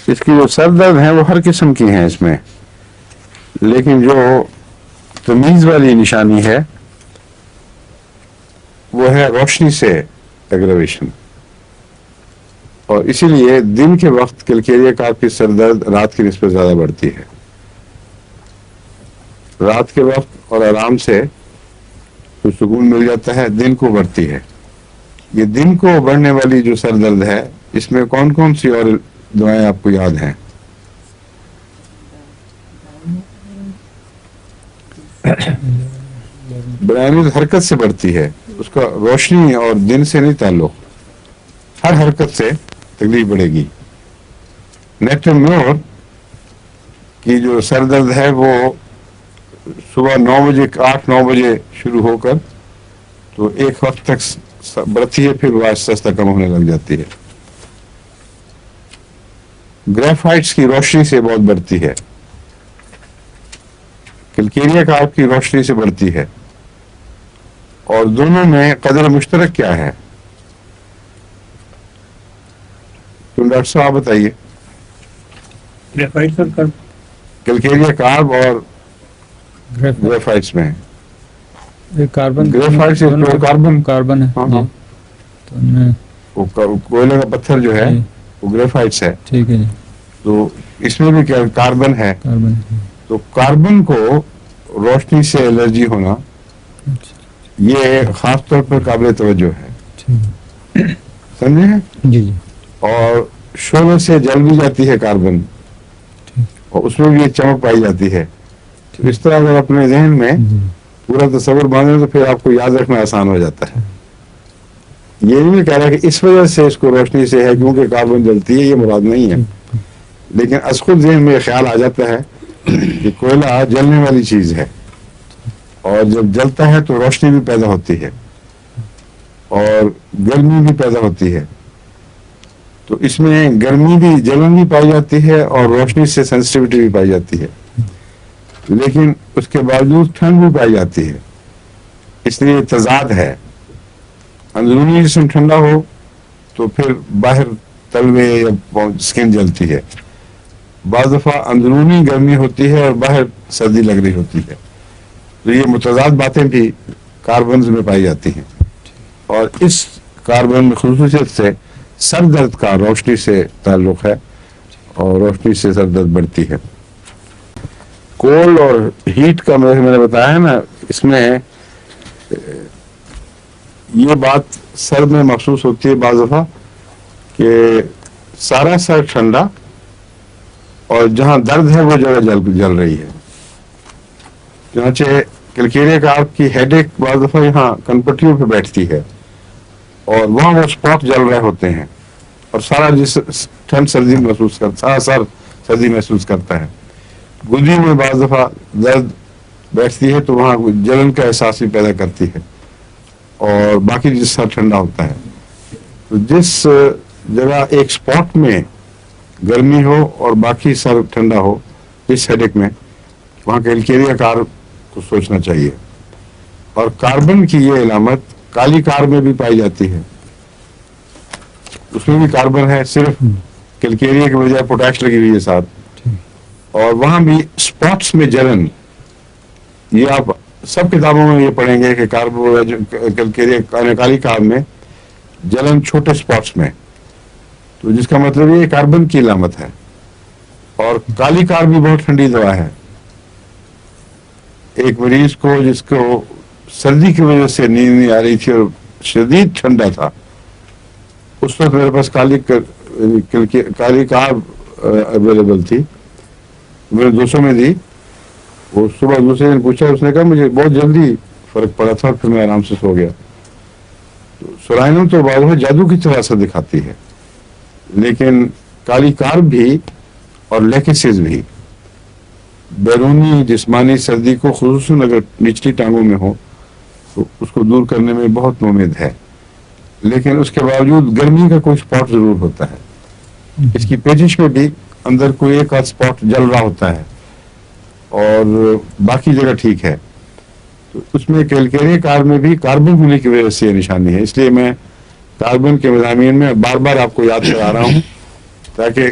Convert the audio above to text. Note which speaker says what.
Speaker 1: اس کی جو سر درد ہیں وہ ہر قسم کی ہیں اس میں، لیکن جو تمیز والی نشانی ہے وہ ہے روشنی سے ایگریویشن، اور اسی لیے دن کے وقت کلکیریا کارپ کی سر درد رات کی نسبت زیادہ بڑھتی ہے. رات کے وقت اور آرام سے تو سکون مل جاتا ہے، دن کو بڑھتی ہے. یہ دن کو بڑھنے والی جو سر درد ہے اس میں کون کون سی اور دوائیں آپ کو یاد ہیں؟ برائنز حرکت سے بڑھتی ہے، اس کا روشنی اور دن سے نہیں تعلق، ہر حرکت سے تکلیف بڑھے گی. نیکٹرمیور کی جو سر درد ہے وہ صبح 9 بجے 8-9 بجے شروع ہو کر تو ایک وقت تک بڑھتی ہے، پھر وہ آہستہ آہستہ کم ہونے لگ جاتی ہے. گریفائٹس کی روشنی سے بہت بڑھتی ہے، کلکیریا کارپ کی روشنی سے بڑھتی ہے، اور دونوں میں قدر مشترک کیا ہے؟ تم ڈاکٹر صاحب بتائیے. کلکیریا کارپ اور گریفائٹس میں
Speaker 2: کاربن
Speaker 1: کاربن ہے.
Speaker 2: ہاں
Speaker 1: کوئلے کا پتھر جو ہے وہ گریفائٹس ہے.
Speaker 2: ٹھیک ہے جی.
Speaker 1: تو اس میں بھی کاربن ہے. تو کاربن کو روشنی سے الرجی ہونا یہ خاص طور پر قابل توجہ ہے، سمجھے؟
Speaker 2: جی جی.
Speaker 1: اور شعلے سے جل بھی جاتی ہے کاربن، اور اس میں بھی ایک چمک پائی جاتی ہے. اس طرح اگر اپنے ذہن میں پورا تصور باندھیں تو پھر آپ کو یاد رکھنا آسان ہو جاتا ہے. یہ نہیں کہہ رہا کہ اس وجہ سے اس کو روشنی سے ہے کیونکہ کاربن جلتی ہے، یہ مراد نہیں ہے، لیکن از خود ذہن میں خیال آ جاتا ہے کہ کوئلہ جلنے والی چیز ہے، اور جب جلتا ہے تو روشنی بھی پیدا ہوتی ہے اور گرمی بھی پیدا ہوتی ہے. تو اس میں گرمی بھی، جلن بھی پائی جاتی ہے اور روشنی سے سینسٹیوٹی بھی پائی جاتی ہے، لیکن اس کے باوجود ٹھنڈ بھی پائی جاتی ہے. اس لیے تضاد ہے، اندرونی جسم ٹھنڈا ہو تو پھر باہر تلوے یا اسکن جلتی ہے. بعض دفعہ اندرونی گرمی ہوتی ہے اور باہر سردی لگ رہی ہوتی ہے. تو یہ متضاد باتیں بھی کاربنز میں پائی جاتی ہیں، اور اس کاربن خصوصیت سے سر درد کا روشنی سے تعلق ہے، اور روشنی سے سر درد بڑھتی ہے. کولڈ اور ہیٹ کا میں نے بتایا نا، اس میں یہ بات سر میں محسوس ہوتی ہے بعض دفعہ کہ سارا سر ٹھنڈا اور جہاں درد ہے وہ جگہ جل رہی ہے. چنانچہ کلکیریا کارپ کی ہیڈ ایک بعض دفعہ یہاں کنپٹیوں پہ بیٹھتی ہے، اور وہاں وہ اسپاٹ جل رہے ہوتے ہیں، اور سارا جس ٹھنڈ سردی محسوس کرتا، سارا سر سردی محسوس کرتا ہے. گدی میں بعض دفعہ درد بیٹھتی ہے تو وہاں جلن کا احساس بھی پیدا کرتی ہے، اور باقی جس سر ٹھنڈا ہوتا ہے. تو جس جگہ ایک اسپاٹ میں گرمی ہو اور باقی سر ٹھنڈا ہو اس ہیڈیک میں، وہاں کلکیریا کارپ کو سوچنا چاہیے. اور کاربن کی یہ علامت کالی کار میں بھی پائی جاتی ہے، اس میں بھی کاربن ہے، صرف کلکیریا کے بجائے پوٹاش لگی ہوئی ہے ساتھ. اور وہاں بھی اسپاٹس میں جلن، یہ آپ سب کتابوں میں یہ پڑھیں گے کہ کلکیریا کالی کار میں جلن چھوٹے اسپاٹس میں، تو جس کا مطلب یہ کاربن کی علامت ہے. اور کالی کار بھی بہت ٹھنڈی دوا ہے. ایک مریض کو جس کو سردی کی وجہ سے نیند نہیں آ رہی تھی اور شدید ٹھنڈا تھا، اس وقت میرے پاس کالی کار اویلیبل تھی، میں نے 200 میں دی. وہ صبح دوسرے دن پوچھا، اس نے کہا مجھے بہت جلدی فرق پڑا تھا، پھر میں آرام سے سو گیا. سورائنم تو بعض جادو کی طرح اثر دکھاتی ہے، لیکن کالی کار بھی اور لیکسز بھی بیرونی جسمانی سردی کو، خصوصاً اگر نچلی ٹانگوں میں ہو تو اس کو دور کرنے میں بہت نومید ہے. لیکن اس کے باوجود گرمی کا کوئی اسپاٹ ضرور ہوتا ہے. اس کی پیچش میں بھی اندر کوئی ایک آدھ اسپاٹ جل رہا ہوتا ہے اور باقی جگہ ٹھیک ہے. تو اس میں کلکیریا کارپ میں بھی کاربن ہونے کی وجہ سے یہ نشانی ہے. اس لیے میں کاربن کے مضامین میں بار بار آپ کو یاد کرا رہا ہوں تاکہ